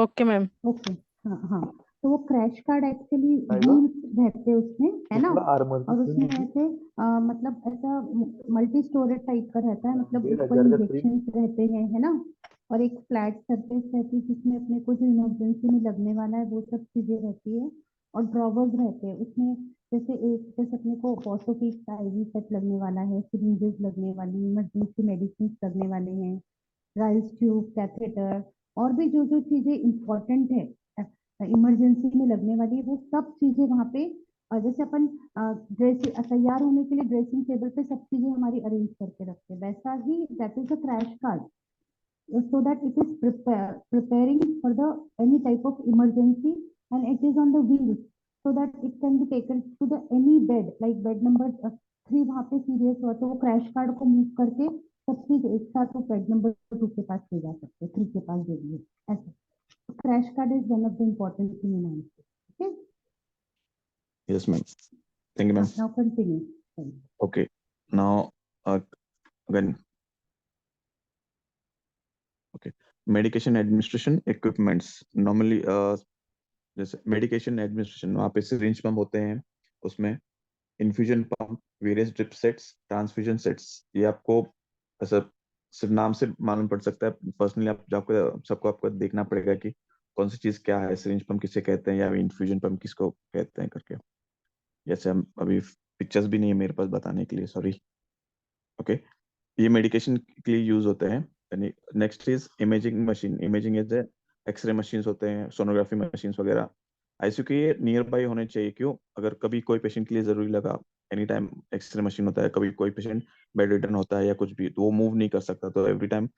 Okay ma'am. Okay. हाँ हाँ, तो वो क्रैश कार्ड एक्चुअली आएगा व्हील्स रहते हैं उसमें, है ना। मतलब आर्मर और उसमें की ऐसे मतलब ऐसा मल्टी स्टोरेज टाइप का रहता है, मतलब 1,500 ऊपर का 3 इंजेक्शन रहते हैं, है ना। और एक फ्लैट सरफेस रहती है जिसमें अपने को जो इमरजेंसी में लगने वाला है वो सब चीजें रहती है। और ड्रॉवर्स रहते हैं उसमें, जैसे अपने को ऑर्थोपेडिक आईवी सेट लगने वाला है, सिरिंजेस लगने वाली, इमरजेंसी मेडिसिन लगने वाले हैं, राइस ट्यूब, कैथेटर, और भी जो जो चीजें इंपॉर्टेंट है इमरजेंसी में लगने वाली है, वो सब चीजें वहाँ पे जैसे अपन ड्रेस तैयार होने के लिए ड्रेसिंग टेबल पे सब चीजें हमारी अरेंज करके रखते हैं, वैसा ही that is the crash card, so that it is preparing for the any type of emergency, and it is on the wheels so that it can be taken to the any bed like bed number 3 वहाँ पे serious हुआ तो वो crash card को move करके सब चीज एक साथ वो बेड नंबर 2 के पास ले जा सकते हैं, 3 के पास दे दिए ऐसे। Crash card is one of the important thing in ICU. Okay, Yes, ma'am. Thank you, ma'am. Now continue. Okay. Now, again, okay. Medication administration equipments. Normally, जैसे मेडिकेशन एडमिनिस्ट्रेशन, वहाँ पे सिरिंज पंप होते हैं, उसमें infusion pump, various drip sets, transfusion sets. ये आपको ऐसा सिर्फ नाम से मालूम पड़ सकता है, पर्सनली आप आपको सबको आपको देखना पड़ेगा कि कौन सी चीज क्या है, सिरिंज पंप किसे कहते हैं या इन्फ्यूजन पंप किसको कहते हैं करके। जैसे हम अभी पिक्चर्स भी नहीं है मेरे पास बताने के लिए, सॉरी। ओके, ये मेडिकेशन के लिए यूज होते हैं। Next is imaging machine. Imaging is x-ray machines होते हैं, सोनोग्राफी मशीन्स वगैरह। आईसीयू के ये नियर बाई होने चाहिए, क्यों? अगर कभी कोई पेशेंट के लिए जरूरी लगा, एनी टाइम एक्सरे मशीन होता है, कभी कोई पेशेंट बेड रिडन होता है या कुछ भी, तो वो मूव नहीं कर सकता, तो एवरी टाइम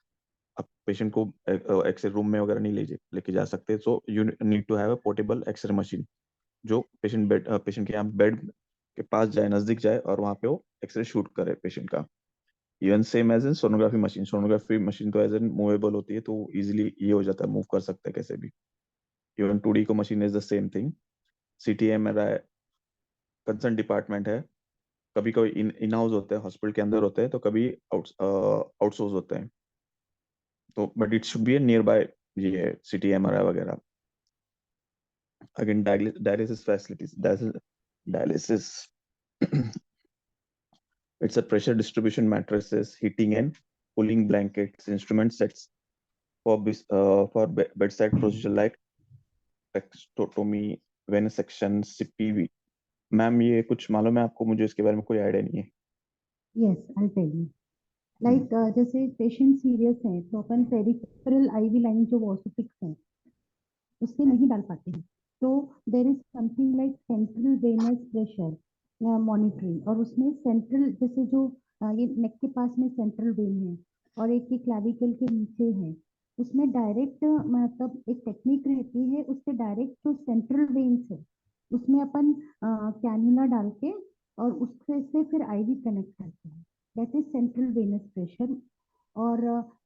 आप पेशेंट को एक्सरे रूम में वगैरह नहीं लेके जा सकते, so you need to have a portable x-ray machine, जो पेशेंट के यहाँ बेड के पास जाए, नजदीक जाए, और वहाँ पे वो एक्सरे शूट करे पेशेंट का। Even same as in sonography machine. Sonography machine तो एज एन मूवेबल होती है, तो इजीली ये हो जाता है, मूव कर सकते हैं कैसे भी। इवन 2D को machine is the same thing. CT MRI concern department है, कभी कभी इन हाउस होते हैं, हॉस्पिटल के अंदर होते हैं, तो कभी आउटसोर्स होते हैं, तो but it should be near by ये सीटी एमआरआई वगैरह। Again dialysis facilities, dialysis it's a pressure distribution matrices, heating and cooling blankets, instrument sets for bedside procedure like टेक्स्टोटोमी, वेनेसेक्शन, सीपीवी। मैम ये कुछ मालूम है आपको? मुझे इसके बारे में कोई आइडिया नहीं है। Yes, I tell you. Like जैसे पेशेंट सीरियस है तो अपन पेरिफेरल आईवी लाइन जो वॉसोपिक्स है उससे नहीं डाल पाते हैं, तो there is something like central venous pressure monitoring, और उसमें सेंट्रल जैसे जो ये नेक के पास में सेंट्रल वेन है और एक ये क्लैविकल के नीचे है, उसमें डायरेक्ट मतलब एक टेक्निक रहती है, उससे डायरेक्ट जो सेंट्रल वेन्स है उसमें अपन कैन्युला डाल के और उससे से फिर आईवी कनेक्ट करते हैं, that is central venous pressure. और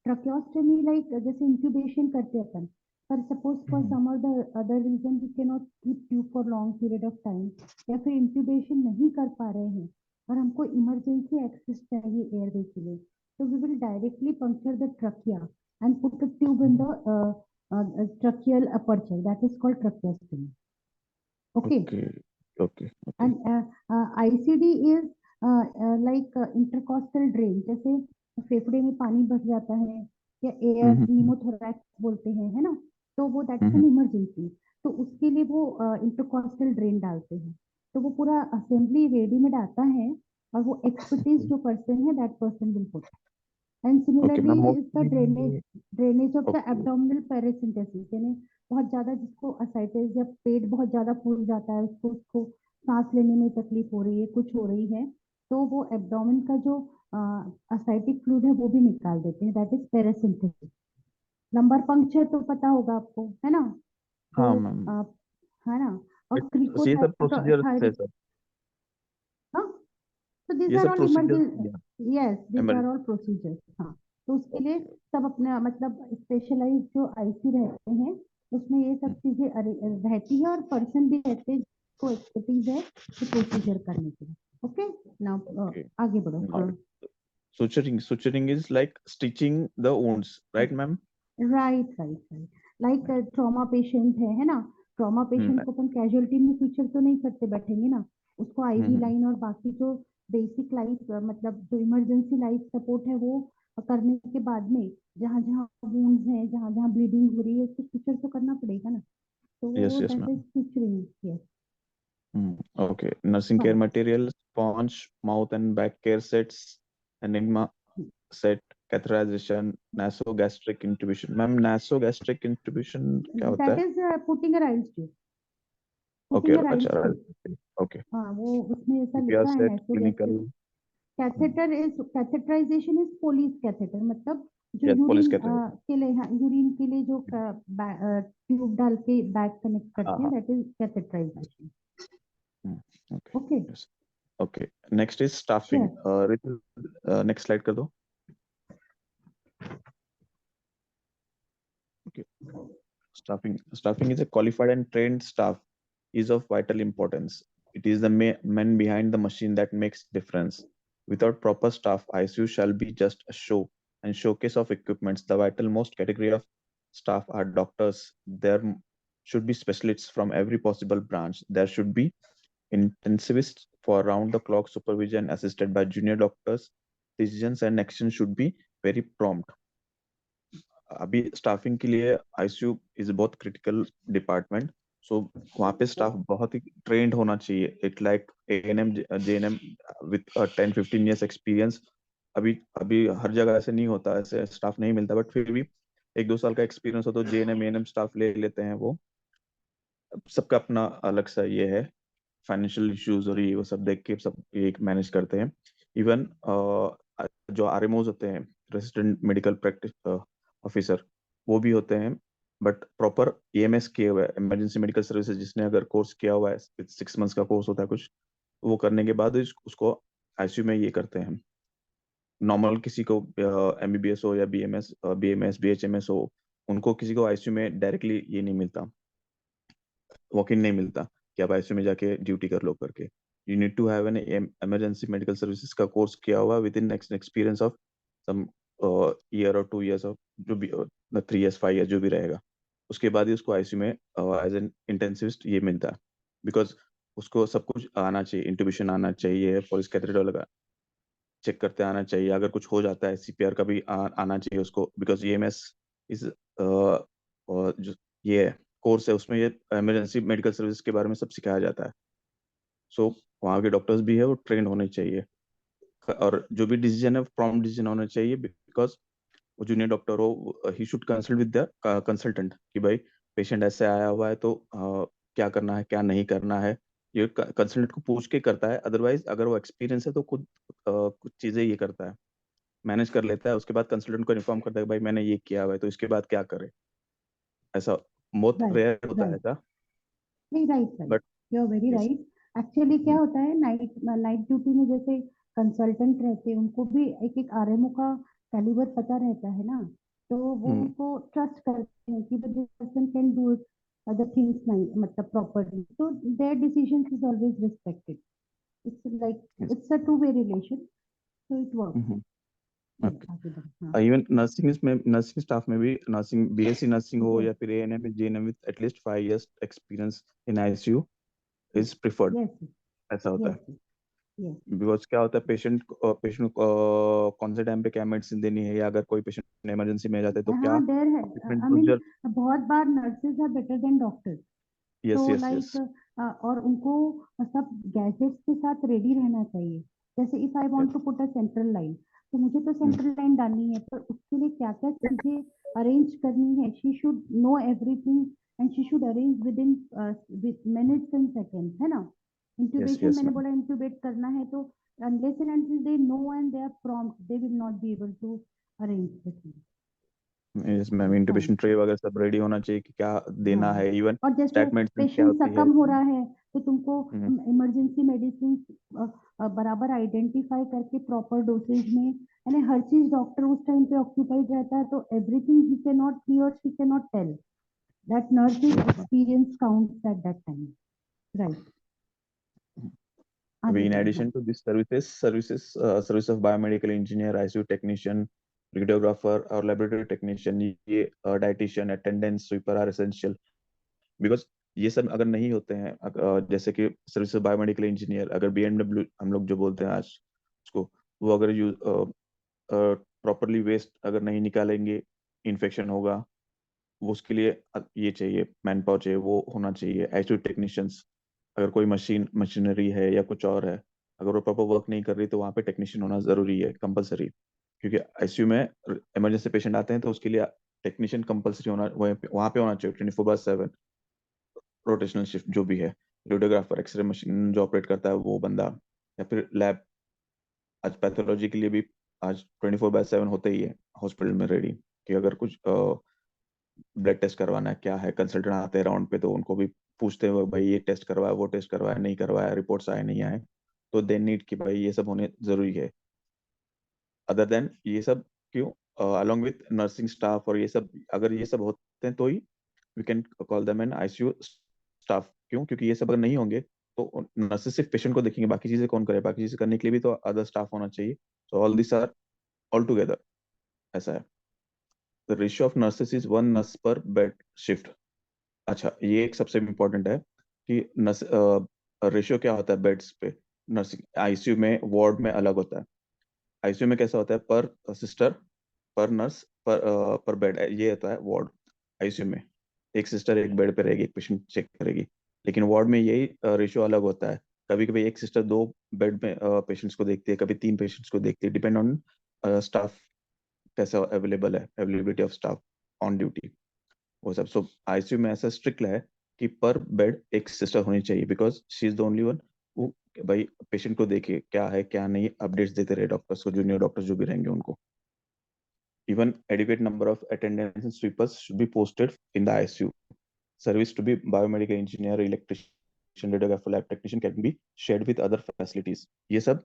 ट्रकियोस्टमी लाइक जैसे इंक्यूबेशन करते हैं अपन, पर suppose for some other reason we can not keep tube for long period of time, या फिर इंक्यूबेशन नहीं कर पा रहे हैं और हमको इमरजेंसी एक्सेस चाहिए एयरवे के लिए, तो we will directly puncture the trachea and put the tube in the tracheal aperture, that is called tracheostomy. Okay. Okay okay okay. And ICD is like intercostal drain, जैसे फेफड़े में पानी बच जाता है या एयर निमोथोरैक्स बोलते हैं, है ना, तो वो दैट इज एन इमरजेंसी, तो उसके लिए वो इंटरकॉस्टल ड्रेन डालते हैं, तो वो पूरा असेंबली रेडीमेड आता है और वो एक्सपर्टीज जो पर्सन है that person will put. And okay similarly ma'am, is the drainage of the okay abdominal paracentesis, यानी बहुत ज्यादा जिसको असाइटिस, जब पेट बहुत ज्यादा फूल जाता है, उसको सांस लेने में तकलीफ हो रही है, कुछ हो रही है, तो वो एब्डोमेन का जो असाइटिक फ्लूइड है वो भी निकाल देते हैं, दैट इज पैरासिम्पैथेसिस। लंबर पंक्चर तो पता होगा आपको, है ना, तो हाँ मैम, है ना। और ये सब प्रोसीजर है क्रिकोथायरॉयड, सर, हाँ, तो दीज ये आर सब all procedure emergency, yes these are all procedures. हाँ, तो उसके लिए सब अपने मतलब स्पेशलाइज जो आईसी रहते हैं उसमें ये सब चीजें रहती है और पर्सन भी रहते हैं जिसको एक्सपर्टीज है प्रोसीजर करने के लिए। ओके, नाउ आगे बढ़ो। हाँ, suturing is like stitching the wounds, right ma'am? Right right right. Like trauma patient है ना, ट्रॉमा पेशेंट को अपन कैजुअलिटी में फ्यूचर तो नहीं करते बैठेंगे ना, उसको आईवी लाइन और बाकी जो बेसिक लाइफ मतलब जो इमरजेंसी लाइफ सपोर्ट है वो करने के बाद में जहाँ जहाँ वुंड्स हैं, जहाँ जहाँ ब्लीडिंग हो रही है, उसको फ्यूचर तो करना पड़ेगा ना, तो yes, वो yes, दैट इज ma'am. फ्यूचरिंग। Yes, Okay. Nursing care fine. materials, sponge, mouth and back care sets, enigma set, catheterization, nasogastric intubation. Ma'am, nasogastric intubation क्या होता दैट है? Is putting a Ryle's tube, Okay, putting a अच्छा, Ryle's tube. okay. हाँ, वो उसमें ऐसा CPR लिखा है set, nasogastric. clinical, catheter is catheterization is Foley's catheter, मतलब जो yes, police यूरिन catheter. के लिए, हाँ, यूरिन के लिए जो ट्यूब डाल के बैग कनेक्ट करते हैं, हाँ, दैट इज कैथेटराइजेशन। हाँ. Okay, okay, yes. Okay. Next is staffing. Sure. Ritu, next slide कर दो. Okay. Staffing is a qualified and trained staff is of vital importance. It is the men behind the machine that makes difference. Without proper staff, ICU shall be just a show and showcase of equipments. The vital most category of staff are doctors. There should be specialists from every possible branch. There should be intensivists for round-the-clock supervision assisted by junior doctors. Decisions and action should be very prompt. अभी staffing के लिए ICU is बहुत critical department, so वहाँ पे staff बहुत ही trained होना चाहिए. It like ANM JNM with 10-15 years experience. अभी अभी हर जगह ऐसे नहीं होता, ऐसे स्टाफ नहीं मिलता, बट फिर भी 1-2 साल का एक्सपीरियंस हो तो जेएनएम एएनएम स्टाफ ले लेते हैं. वो सबका अपना अलग सा ये है, फाइनेंशियल इश्यूज और ये वो सब देख के सब ये मैनेज करते हैं. इवन जो आरएमओज होते हैं, रेसिडेंट मेडिकल प्रैक्टिस ऑफिसर, वो भी होते हैं, बट प्रॉपर एएमएस किए हुआ है, इमरजेंसी मेडिकल सर्विसेज, जिसने अगर कोर्स किया हुआ है, 6 months का कोर्स होता है कुछ, वो करने के बाद उसको आईसीयू में ये करते हैं. नॉर्मल किसी को एमबीबीएस हो या बीएमएस बीएचएमएस हो, उनको किसी को आईसीयू में डायरेक्टली ये नहीं मिलता, वॉक इन नहीं मिलता कि आप आईसीयू में जाके ड्यूटी कर लो करके. You need to have an emergency medical services का कोर्स किया हुआ with in experience of some year और 2 years ऑफ जो भी 3 years 5 years जो भी रहेगा. उसके बाद ही उसको आईसीयू में एज एन इंटेंसिविस्ट ये मिलता है, बिकॉज उसको सब कुछ आना चाहिए, इंट्यूबेशन आना चाहिए, पल्स कैथेटर लगा चेक करते आना चाहिए, अगर कुछ हो जाता है सीपीआर का भी आना चाहिए उसको, बिकॉज ईएमएस इज जो ये कोर्स है उसमें ये इमरजेंसी मेडिकल सर्विस के बारे में सब सिखाया जाता है. सो वहाँ के डॉक्टर्स भी है वो ट्रेंड होने चाहिए, और जो भी डिसीजन है प्रॉम्प्ट डिसीजन होना चाहिए, बिकॉज वो जूनियर डॉक्टर हो, he should consult with the consultant कि भाई पेशेंट ऐसे आया हुआ है तो क्या करना है क्या नहीं करना है, ये कंसल्टेंट को पूछ के करता है. अदरवाइज अगर वो एक्सपीरियंस है तो खुद कुछ चीजें ये करता है, मैनेज कर लेता है, उसके बाद कंसल्टेंट को इन्फॉर्म करता है भाई मैंने ये किया हुआ है तो इसके बाद क्या करे. ऐसा बहुत राइट, रेयर होता है राइट, ऐसा, नहीं, right, right, but you are very yes. Right. Actually क्या होता है, नाइट नाइट ड्यूटी में जैसे कंसल्टेंट रहते हैं, उनको भी एक एक आरएमओ का कैलिबर पता रहता है ना, तो वो उनको ट्रस्ट करते हैं कि this person can do it other things, नहीं मतलब प्रॉपरली, तो their decisions is always respected. It's like it's a two way relation, so it works. Yes, okay. आगे बढ़ो, हाँ। इवन नर्सिंग स्टाफ में भी, नर्सिंग बीएससी नर्सिंग हो या फिर एएनएम में JNM with at least 5 years experience in ICU is preferred. Yes, ऐसा होता है, यस, यस, बिकॉज क्या होता है, पेशेंट को कौन से टाइम पे क्या मेडिसिन देनी है, या अगर कोई पेशेंट इमरजेंसी में जाता है तो क्या हाँ, देयर है, ट्रीटमेंट आई मीन प्रोसीजर. बहुत बार nurses are better than doctors, yes, तो यस, यस. लाइक और उनको सब गैजेट्स के साथ रेडी रहना चाहिए. जैसे if I want to put a central line, तो मुझे तो सेंट्रल लाइन डालनी है, पर उसके लिए क्या क्या चीजें अरेंज करनी है, she should know everything and she should arrange with in minutes and seconds, है ना. यस, इंट्यूबेशन यस, मैंने मैम. बोला, इंट्यूबेट करना है तो unless and until they know and they are prompt, they will not be able to arrange the thing. Yes ma'am, Fine. Intubation tray वगैरह सब ready होना चाहिए कि क्या देना हाँ, है. इवन और जैसे स्टैट मेडिसिन क्या पेशेंट होती है. सकम हो रहा है, तो तुमको हम्म, इमरजेंसी मेडिसिन बराबर आइडेंटिफाई करके प्रॉपर डोसेज में, यानी हर चीज डॉक्टर उस टाइम पे ऑक्यूपाइड रहता है, तो everything he can not, he और she can not tell, that nurse is experience counts at that time. Right, अभी आगे in बढ़ो, हाँ. addition to this service of biomedical engineer, ICU technician, radiographer और laboratory technician, ये dietitian, attendant, sweeper are essential because ये सब अगर नहीं होते हैं जैसे कि सर्विस बायोमेडिकल इंजीनियर, अगर BMW हम लोग जो बोलते हैं आज उसको, वो अगर प्रॉपरली वेस्ट अगर नहीं निकालेंगे, इन्फेक्शन होगा, वो उसके लिए ये चाहिए, मैन पावर चाहिए, वो होना चाहिए। आईसीयू टेक्नीशियंस, अगर कोई मशीनरी है या कुछ और है, अगर वो प्रॉपर वर्क नहीं कर रही तो वहाँ पे टेक्नीशियन होना जरूरी है, कंपलसरी। क्योंकि आईसीयू में इमरजेंसी पेशेंट आते हैं तो उसके लिए टेक्नीशियन कंपलसरी होना, वहाँ पे होना चाहिए 24/7, रोटेशनल शिफ्ट जो भी है। रेडियोग्राफर, एक्सरे मशीन जो ऑपरेट करता है वो बंदा, या फिर लैब, आज पैथोलॉजी के लिए भी आज 24/7 होते ही है हॉस्पिटल में रेडी, कि अगर कुछ ब्लड टेस्ट करवाना है, क्या है, कंसल्टेंट आते हैं राउंड पे तो उनको भी पूछते हैं भाई ये टेस्ट करवाया, वो टेस्ट करवाया, नहीं करवाया, रिपोर्ट्स आए नहीं आए, तो दे नीड कि भाई ये सब होने जरूरी है। अदर देन ये सब क्यों, अलॉन्ग विथ नर्सिंग स्टाफ और ये सब, अगर ये सब होते हैं तो ही we can call them an ICU staff. क्यों? क्योंकि ये सब अगर नहीं होंगे तो नर्सेस सिर्फ पेशेंट को देखेंगे, बाकी चीजें कौन करे? बाकी चीजें करने के लिए भी तो अदर स्टाफ होना चाहिए। So all this are all together, ऐसा है। The ratio of nurses is 1 nurse per bed shift. अच्छा, ये एक सबसे इम्पोर्टेंट है कि नर्स रेशियो क्या होता है बेड्स पे। नर्सिंग आईसीयू में, वार्ड में अलग होता है। आईसीयू में कैसा होता है, पर सिस्टर, पर नर्स, पर बेड, ये होता है वार्ड। आईसीयू में एक सिस्टर एक बेड पे रहेगी, एक पेशेंट चेक करेगी। लेकिन वार्ड में यही रेशियो अलग होता है। कभी कभी एक सिस्टर 2 बेड में पेशेंट्स को देखती है, कभी 3 पेशेंट्स को देखती है, डिपेंड ऑन स्टाफ कैसा अवेलेबल है, availability of staff on duty, वो सब। सो आईसीयू में ऐसा स्ट्रिक्ट है कि पर बेड एक सिस्टर होनी चाहिए, because she is the only one वो भाई पेशेंट को देखे क्या है क्या नहीं, अपडेट्स देते रहे डॉक्टर्स को, जूनियर डॉक्टर्स जो भी रहेंगे उनको। Even adequate number of attendants and sweepers should be posted in the ICU. Service to be biomedical engineer, electrician, radiographer, lab technician can be shared with other facilities. ये सब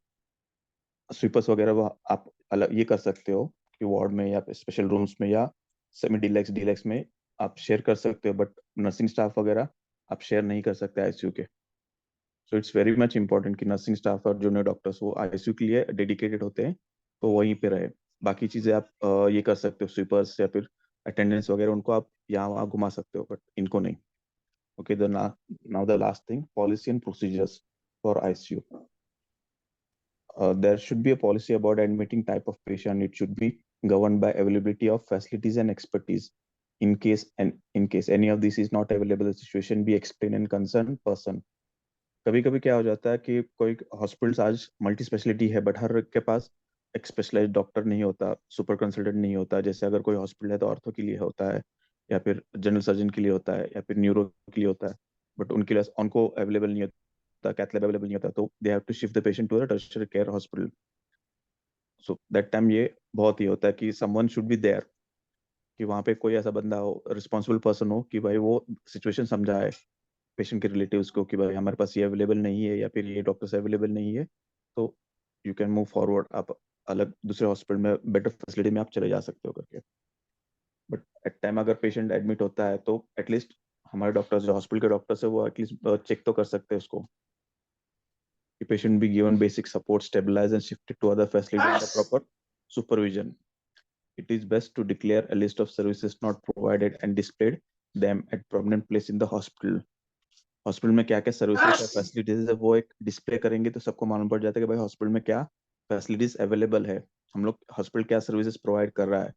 sweepers वगैरह वो आप अलग ये कर सकते हो कि वार्ड में या स्पेशल रूम्स में या सेमी डीलक्स में आप शेयर कर सकते हो, बट नर्सिंग स्टाफ वगैरह आप शेयर नहीं कर सकते आईसीयू के। So it's very much important कि नर्सिंग स्टाफ और जूनियर डॉक्टर्स वो आईसीयू के लिए डेडिकेटेड होते हैं तो वहीं पे रहे। बाकी चीजें आप ये कर सकते हो, स्वीपर्स या फिर अटेंडेंस वगैरह उनको आप यहाँ वहाँ घुमा सकते हो, बट इनको नहीं। Okay, the now the last thing, policy and procedures for ICU. There should be a policy about admitting type of patient. It should be governed by availability of facilities and expertise. In case any of this is not available, the situation be explained and concerned person. कभी कभी क्या हो जाता है कि कोई hospitals आज multi speciality है, बट हर एक के पास एक स्पेशलाइज्ड डॉक्टर नहीं होता, सुपर कंसल्टेंट नहीं होता। जैसे अगर कोई हॉस्पिटल है तो ऑर्थो के लिए होता है, या फिर जनरल सर्जन के लिए होता है, या फिर न्यूरो के लिए होता है, बट उनके लिए उनको अवेलेबल नहीं होता, कैथ लैब अवेलेबल नहीं होता, तो they have to shift the patient to a tertiary care hospital. So that time ये बहुत ही होता है कि समवन शुड बी देयर, कि वहाँ पे कोई ऐसा बंदा हो, रिस्पॉन्सिबल पर्सन हो, कि भाई वो सिचुएशन समझाए पेशेंट के रिलेटिव्स को कि भाई हमारे पास ये अवेलेबल नहीं है या फिर ये डॉक्टर्स अवेलेबल नहीं है, तो यू कैन मूव फॉरवर्ड, आप अलग दूसरे हॉस्पिटल में बेटर फैसिलिटी में आप चले जा सकते हो करके। बट एट टाइम अगर पेशेंट एडमिट होता है तो एटलीस्ट हमारे डॉक्टर्स, जो हॉस्पिटल के डॉक्टर्स है, वो एटलीस्ट चेक तो कर सकते हैं उसको, कि patient be given basic support, stabilized and shifted to other facilities under proper supervision. It is best to declare a list of services not provided and displayed them at prominent place in the hospital. Hospital में क्या क्या services है, facilities है, वो एक display करेंगे तो सबको मालूम पड़ जाता है कि भाई हॉस्पिटल में क्या फैसिलिटीज अवेलेबल है, हम लोग हॉस्पिटल क्या सर्विसेज प्रोवाइड कर रहा है।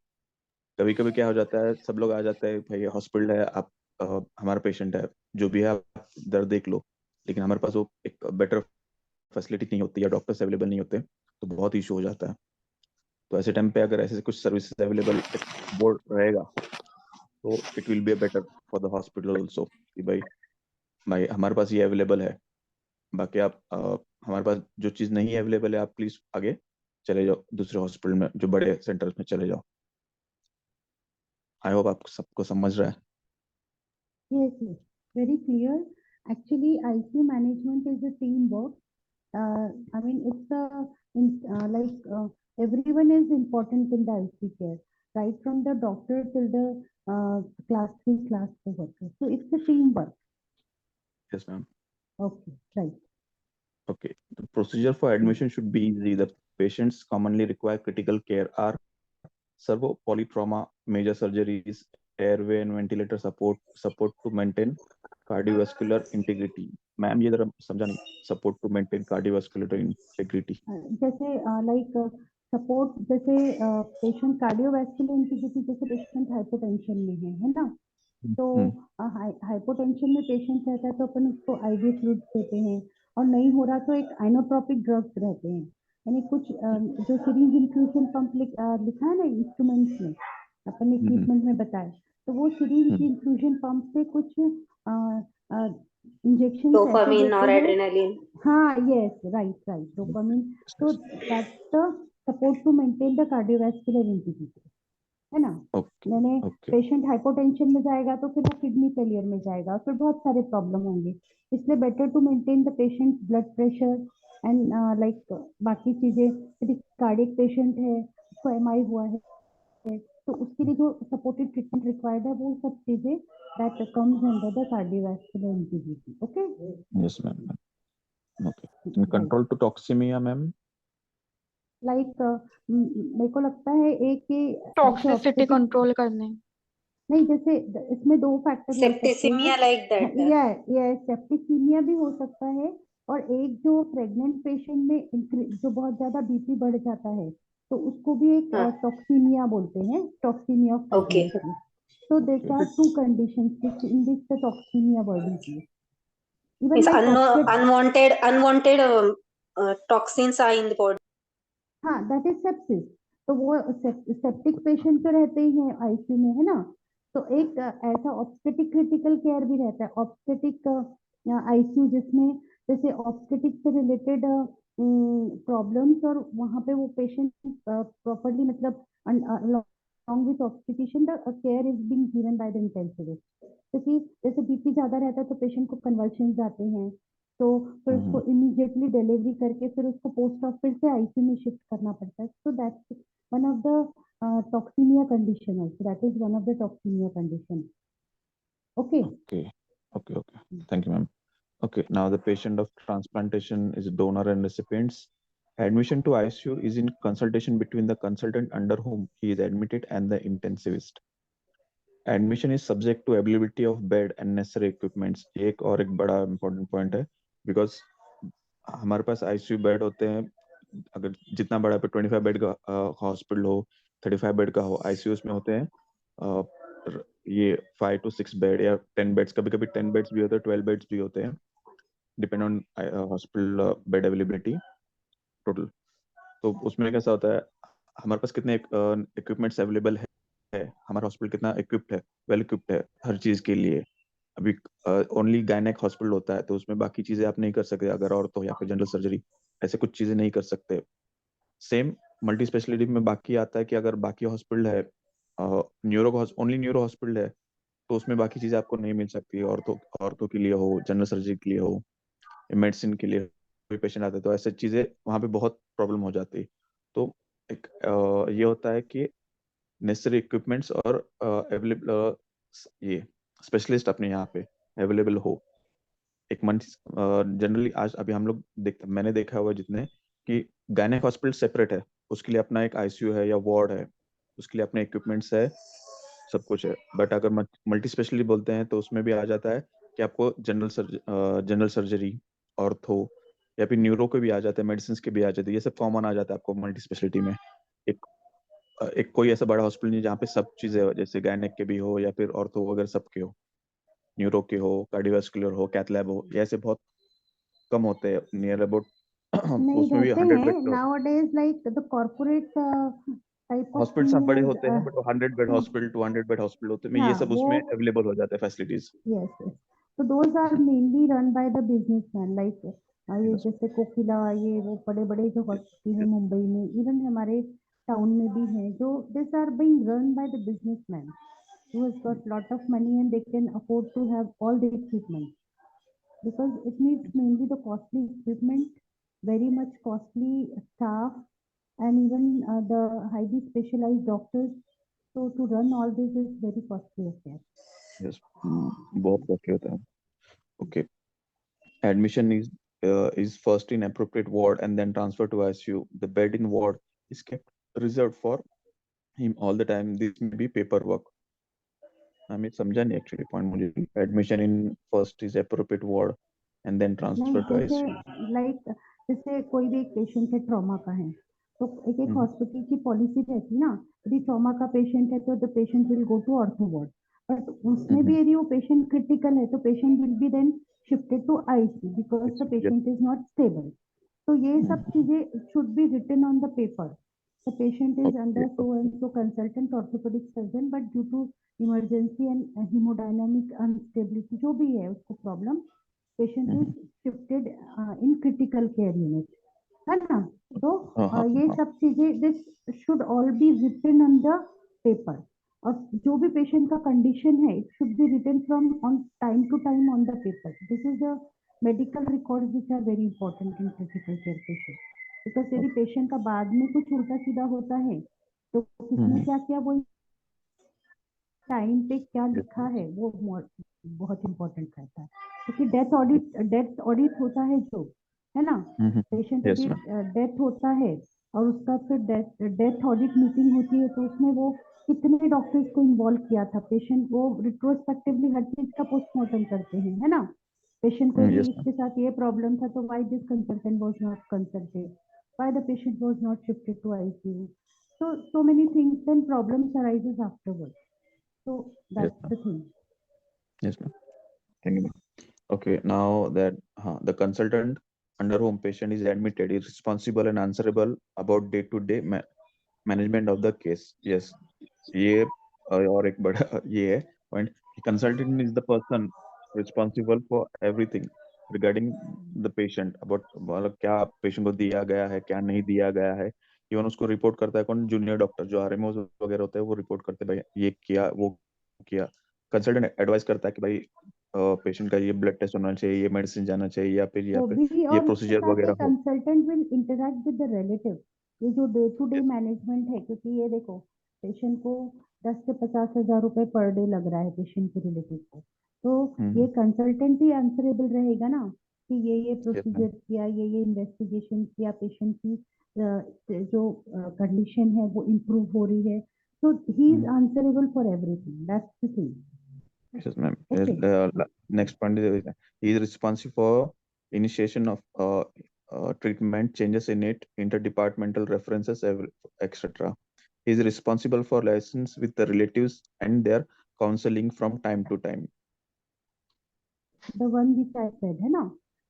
कभी कभी क्या हो जाता है, सब लोग आ जाते हैं, भाई हॉस्पिटल है, आप हमारा पेशेंट है, जो भी है आप दर्द देख लो, लेकिन हमारे पास वो एक बेटर फैसिलिटी नहीं होती या डॉक्टर्स अवेलेबल नहीं होते, तो बहुत इशू हो जाता है। तो ऐसे टाइम पे अगर ऐसे कुछ सर्विसेज अवेलेबल बोर्ड रहेगा तो it will be better for the hospital also, कि भाई भाई हमारे पास ये अवेलेबल है, बाकी आप हमारे पास जो चीज़ नहीं अवेलेबल है आप प्लीज आगे चले जाओ दूसरे हॉस्पिटल में, जो बड़े सेंटर्स में चले जाओ। आई होप आपको सबको समझ रहा है। Yes, yes, very clear. Actually, ICU management is a teamwork. I mean, everyone is important in the ICU care, right from the doctor till the class 3, class 4 worker. So it's a teamwork. Yes ma'am. Okay, right. Okay, the procedure for admission should be easy. The patients commonly require critical care are sir वो polytrauma, major surgeries, airway and ventilator support to maintain cardiovascular integrity. Ma'am ये जरा समझा नहीं, support to maintain cardiovascular integrity. जैसे like support, जैसे patient cardiovascular integrity, जैसे patient hypotension में है ना, तो हाइपोटेंशन में पेशेंट रहता है तो अपन उसको आईवी फ्लूइड देते हैं, और नहीं हो रहा तो एक आइनोट्रोपिक ड्रग्स रहते हैं, यानी कुछ जो सिरिंज इन्फ्यूजन पंप लिखा है ना इंस्ट्रूमेंट्स में, अपन इक्विपमेंट में बताए, तो वो सिरिंज इन्फ्यूजन पंप से कुछ इंजेक्शन डोपामिन और एड्रेनालिन। हाँ, यस, राइट, डोपामिन। तो that's the support to maintain the cardiovascular integrity, है ना। मैंने पेशेंट हाइपोटेंशन में जाएगा तो फिर वो किडनी फेलियर में जाएगा, फिर बहुत सारे प्रॉब्लम होंगे, इसलिए better to maintain the patient blood pressure and like बाकी चीजें। यदि कार्डियक पेशेंट है, उसको एमआई हुआ है, तो उसके लिए जो सपोर्टिव ट्रीटमेंट रिक्वायर्ड है, वो सब चीजें that comes under the cardiovascular integrity. Okay, yes ma'am. Okay, control to toxaemia ma'am. Like मेरे को लगता है एक टॉक्सिसिटी कंट्रोल करने। नहीं, जैसे इसमें दो फैक्टर हो सकते सेप्टिसिमिया हैं, लाइक दैट। ये सेप्टिसीमिया भी हो सकता है, और एक जो प्रेग्नेंट पेशेंट में जो बहुत ज्यादा बीपी बढ़ जाता है, तो उसको भी एक टॉक्सीमिया बोलते हैं, toxaemia of pregnancy. So these are two conditions which in which the toxemia body is. Even Means like unwanted toxins are in the body. हाँ, that is sepsis। तो वो सेप्टिक पेशेंट तो रहते ही हैं आईसीयू में, है ना। तो एक ऐसा ऑब्स्टेटिक क्रिटिकल केयर भी रहता है, ऑब्स्टेटिक आईसीयू, जिसमें जैसे ऑब्स्टेटिक से रिलेटेड प्रॉब्लम्स, और वहाँ पे वो पेशेंट प्रॉपरली, मतलब along with obstetrician the care is being given by the intensivist, क्योंकि जैसे बीपी ज्यादा रहता है तो पेशेंट को कन्वल्शन आते हैं, तो फिर उसको इमीडिएटली डिलीवरी करके फिर उसको पोस्ट ऑफ फिर से आईसीयू में शिफ्ट करना पड़ता है। So that's one of the toxaemia condition, also that is one of the toxaemia condition. Okay, Thank you ma'am. Okay, now the patient of transplantation is donor and recipients. Admission to ICU is in consultation between the consultant under whom he is admitted and the intensivist. Admission is subject to availability of bed and necessary equipments. एक और एक बड़ा important point है, because हमारे पास ICU bed होते हैं, अगर जितना बड़ा पे 25 बेड का हॉस्पिटल हो, 35 बेड का हो, ICUs में होते हैं ये 5 to 6 बेड या 10 बेड्स, कभी कभी 10 बेड्स भी होते हैं, 12 बेड्स भी होते हैं, depend on hospital bed availability total. तो उसमें कैसा होता है, हमारे पास कितने इक्विपमेंट्स अवेलेबल है, हमारा हॉस्पिटल कितना इक्विप्ड है, वेल इक्विप्ड है हर चीज के लिए। अभी ओनली गायनेक हॉस्पिटल होता है, तो उसमें बाकी चीजें आप नहीं कर सकते, अगर औरत हो या फिर जनरल सर्जरी, ऐसे कुछ चीजें नहीं कर सकते। सेम मल्टी स्पेशलिटी में बाकी आता है कि अगर बाकी हॉस्पिटल है, ओनली न्यूरो हॉस्पिटल है, तो उसमें बाकी चीजें आपको नहीं मिल सकती, औरतों के लिए हो, जनरल सर्जरी के लिए हो, मेडिसिन के लिए कोई पेशेंट आता है, तो ऐसे चीजें वहाँ पे बहुत प्रॉब्लम हो जाती है। तो एक ये होता है कि नेसेसरी इक्विपमेंट्स और अवेलेबल ये स्पेशलिस्ट अपने यहाँ पे अवेलेबल हो। एक मंथ जनरली आज अभी हम लोग मैंने देखा हुआ जितने कि गायनेक हॉस्पिटल सेपरेट है, उसके लिए अपना एक आईसीयू है या वार्ड है, उसके लिए अपने इक्विपमेंट्स है, सब कुछ है। बट अगर मल्टी स्पेशलिटी बोलते हैं तो उसमें भी आ जाता है कि आपको जनरल सर्जरी, ऑर्थो या फिर न्यूरो के भी आ जाते हैं, मेडिसिन के भी आ जाते हैं, ये सब कॉमन आ जाता है आपको मल्टी स्पेशलिटी में। एक कोई ऐसा बड़ा हॉस्पिटल नहीं जहाँ पे सब चीजें हो, जैसे गायनेक के भी हो या फिर ऑर्थो वगैरह सब के हो, न्यूरो के हो, कार्डियोवास्कुलर हो, कैथ लैब हो, ये ऐसे बहुत कम होते हैं, नियर अबाउट नहीं उसमें भी रहते 100 हैं bed nowadays, like the corporate type of hospital सब बड़े होते हैं, but 100 bed hospital, 200 bed hospital होते हैं, ये हाँ, सब वो उसमें अवेलेबल हो जाते हैं फैसिलिटीज। यस, तो those are mainly run by the businessman, like ये जैसे कोकिला, ये वो बड़े बड़े जो हॉस्पिटल है मुंबई में, इवन हमारे टाउन में भी हैं, जो this are being run by the businessman who has got lot of money and they can afford to have all the equipment, because it needs mainly the costly equipment, very much costly staff, and even the highly specialized doctors. So to run all this is very costly affair. Yes, बहुत costly होता है। Okay, admission is first in appropriate ward and then transfer to ICU. The bed in ward is kept reserved for him all the time. This may be paperwork. हमें समझा नहीं actually point मुझे. Admission in first is appropriate ward and then transfer to ICU. जैसे कोई भी एक patient है trauma का है, तो एक एक हॉस्पिटल की पॉलिसी रहती है ना, यदि ट्रॉमा का पेशेंट है तो the patient will go to ortho ward, but उसमें भी यदि वो पेशेंट क्रिटिकल है तो patient will be then shifted to ICU because the patient is not stable. तो ये सब चीजें should be written on the paper. The patient is under so and so consultant orthopedic surgeon, but due to emergency and hemodynamic instability जो भी है उसको problem, patient is shifted in critical care unit, है ना. तो ये सब चीजें this should all be written on the paper. और जो भी पेशेंट का कंडीशन है it should be written from on time to time on the paper. This is the medical records which are very important in critical care patient. Because यदि patient का बाद में कुछ उल्टा सीधा होता है तो किसने क्या किया, वो टाइम पे क्या लिखा है वो बहुत इंपॉर्टेंट रहता है. क्योंकि डेथ ऑडिट होता है जो, है ना, पेशेंट Yes, यदि डेथ होता है और उसका फिर डेथ ऑडिट मीटिंग होती है तो उसमें वो कितने डॉक्टर्स को इन्वॉल्व किया था, पेशेंट वो रिट्रोस्पेक्टिवली हर चीज का पोस्टमार्टम करते हैं, है ना. पेशेंट को यदि yes, इसके साथ ये प्रॉब्लम था तो why this consultant was not consulted, why the patient was not shifted to ICU. So many things and problems arises afterwards. So that's ma'am. the thing. Yes, ma'am. Thank you, ma'am. Okay, now that the consultant under whom patient is admitted is responsible and answerable about day-to-day management of the case. Yes, ये और एक बड़ा ये है point. Consultant is the person responsible for everything regarding the patient about मतलब क्या patient को दिया गया है, क्या नहीं दिया गया है. इवन उसको रिपोर्ट करता है कौन, जूनियर डॉक्टर जो आरएमओ वगैरह होते हैं वो रिपोर्ट करते हैं भाई ये किया वो किया. कंसल्टेंट एडवाइस करता है कि भाई पेशेंट का ये ब्लड टेस्ट होना चाहिए, ये मेडिसिन जाना चाहिए, या फिर वो भी, ये और इसके प्रोसीजर साथ वगैरह हो. Consultant will interact with the relative. ये जो डे टू डे मैनेजमेंट है, क्योंकि ये देखो पेशेंट को 10 से 50 हजार रुपए पर डे लग रहा है पेशेंट के रिलेटिव को, तो ये कंसल्टेंट ही आंसरेबल रहेगा ना कि ये प्रोसीजर किया, ये इन्वेस्टिगेशन किया, पेशेंट की जो कंडीशन है वो इम्प्रूव हो रही है. So he is answerable for everything. That's the thing. Yes, ma'am. Okay. Next point is he is responsible for initiation of treatment, changes in it, interdepartmental references, etc. He is responsible for liaisons with the relatives and their counseling from time to time. The one which I said, है ना.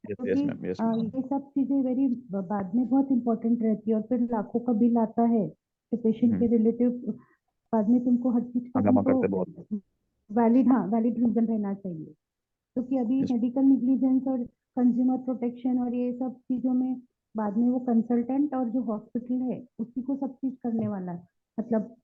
Yes, क्योंकि yes, ma'am. Yes, ma'am. ये सब चीजें very बाद में बहुत important रहती है, और फिर लाखों का बिल आता है तो पेशेंट के रिलेटिव बाद में तुमको हर चीज का हंगामा करते तुमको बहुत. वैलिड रीजन रहना चाहिए. क्योंकि अभी Yes. मेडिकल निग्लिजेंस और कंज्यूमर प्रोटेक्शन और ये सब चीजों में बाद में वो कंसल्टेंट और जो हॉस्पिटल है उसी को सब चीज करने वाला है, मतलब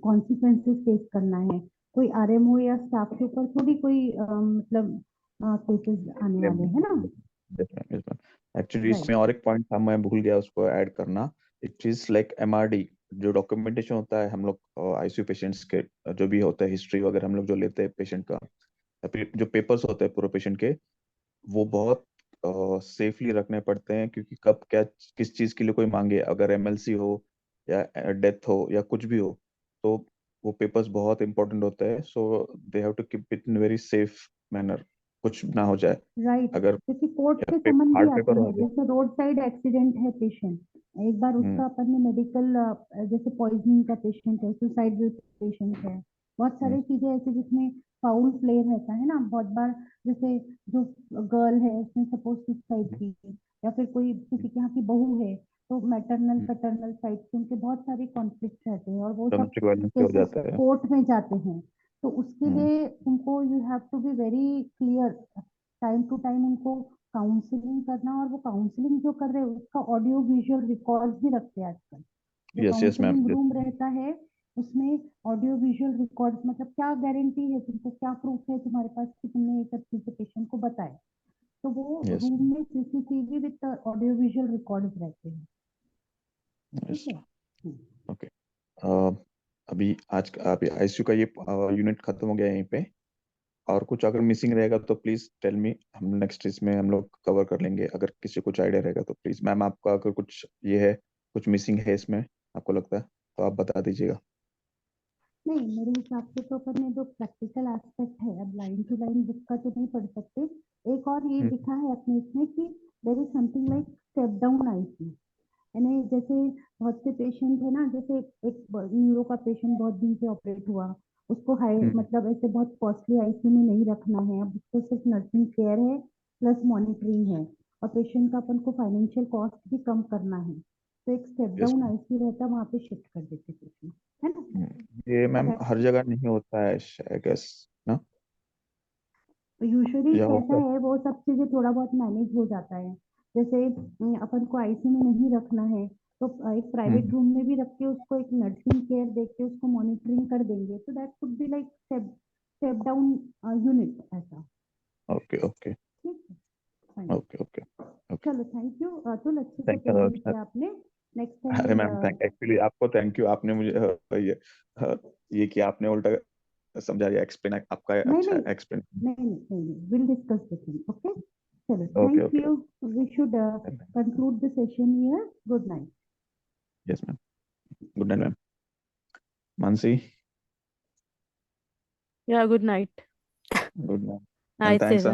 कॉन्सिक्वेंसेस फेस करना है. कोई आरएमओ या स्टाफ के ऊपर थोड़ी कोई मतलब केसेस आने वाले हैं ना. Yes, ma'am. Yes, ma'am. Actually Right. इसमें और एक पॉइंट था मैं भूल गया उसको ऐड करना. इट इज लाइक एमआरडी जो डॉक्यूमेंटेशन होता है हम लोग आईसीयू पेशेंट्स के जो भी होता है हिस्ट्री वगैरह हम लोग जो लेते हैं पेशेंट का, या फिर जो पेपर्स होते हैं पूरे पेशेंट के, वो बहुत सेफली रखने पड़ते हैं क्योंकि कब क्या किस चीज के लिए कोई मांगे, अगर एमएलसी हो या डेथ हो या कुछ भी हो, तो वो पेपर्स बहुत इंपॉर्टेंट होते हैं. So they have to keep it in very safe manner, कुछ ना हो जाए. राइट. अगर क्योंकि कोर्ट के समन भी हार्ड आते पेपर हो हैं, गया. जैसे रोड साइड एक्सीडेंट है पेशेंट, एक बार उसका अपन ने मेडिकल जैसे पॉइजनिंग का पेशेंट है, सुसाइडल पेशेंट है, बहुत सारी चीजें ऐसे जिसमें फाउल प्ले रहता है ना. बहुत बार जैसे जो गर्ल है उसने सपोज सुसाइड की, या फिर कोई किसी के यहाँ की बहू है, तो मैटरनल पैटर्नल साइड से उनके बहुत सारे कॉन्फ्लिक्ट रहते हैं और वो सब डोमेस्टिक वायलेंस हो केसेस जाता है. कोर्ट में जाते हैं. तो उसके लिए तुमको you have to be very clear, time to time उनको काउंसलिंग करना, और वो काउंसलिंग जो कर रहे हैं उसका ऑडियो विजुअल रिकॉर्ड भी रखते हैं आजकल. जो yes yes ma'am. Counselling room रहता है उसमें ऑडियो विजुअल रिकॉर्ड, मतलब क्या गारंटी है तुमको, क्या प्रूफ है तुम्हारे पास कि तुमने ये सब चीजें पेशेंट को बताया, तो वो Yes. रूम में CCTV with audio visual record रहते हैं. Yes. ठीक है. ओके. अभी अभी आईसीयू का ये यूनिट खत्म हो गया यहीं पे. और कुछ अगर मिसिंग रहेगा तो प्लीज टेल मी, हम नेक्स्ट इसमें हम लोग कवर कर लेंगे. अगर किसी को कुछ आइडिया रहेगा तो प्लीज मैम, आपका अगर कुछ ये है कुछ मिसिंग है इसमें आपको लगता है तो आप बता दीजिएगा. नहीं, मेरे हिसाब से तो अपन ने जो प्रैक्टिकल एस्पेक्ट है, अब लाइन टू लाइन बुक का तो नहीं पढ़ सकते। एक और ये लिखा है अपने इसमें कि there is something like step down IC, यानी जैसे बहुत से पेशेंट है ना, जैसे एक न्यूरो का पेशेंट बहुत दिन से ऑपरेट हुआ, उसको हाई मतलब ऐसे बहुत कॉस्टली आईसीयू में नहीं रखना है, अब उसको सिर्फ नर्सिंग केयर है प्लस मॉनिटरिंग है, और पेशेंट का अपन को फाइनेंशियल कॉस्ट भी कम करना है, तो एक step Yes, down ma'am. ICU रहता है, वहाँ पे शिफ्ट कर देते पेशेंट, है ना। ये मैम That's हर जगह नहीं होता है आई गेस ना, तो यूजुअली या कैसा होता है, वो सब चीजें थोड़ा बहुत मैनेज हो जाता है। जैसे अपन को आईसीयू में नहीं रखना है, तो एक प्राइवेट है। रूम में भी रख के उसको एक नर्सिंग केयर दे के उसको मॉनिटरिंग कर देंगे, तो that could be like step down unit ऐसा। ओके ओके ठीक है, फाइन। Okay okay okay. चलो, थैंक यू अतुल, अच्छे से थैंक यू प्रेजेंट सर। किया आपने। नेक्स्ट अरे टाइम मैम थैंक एक्चुअली आपको थैंक यू, आपने मुझे ये कि आपने उल्टा समझा दिया, एक्सप्लेन आपका नहीं अच्छा नहीं एक्सप्लेन। नहीं नहीं नहीं नहीं, will discuss the thing, okay. चलो, okay thank okay you. We should conclude the session here. Good night. Yes ma'am, good night ma'am. Mansi, Yeah, good night. Good night Hi, and thanks. Sevan.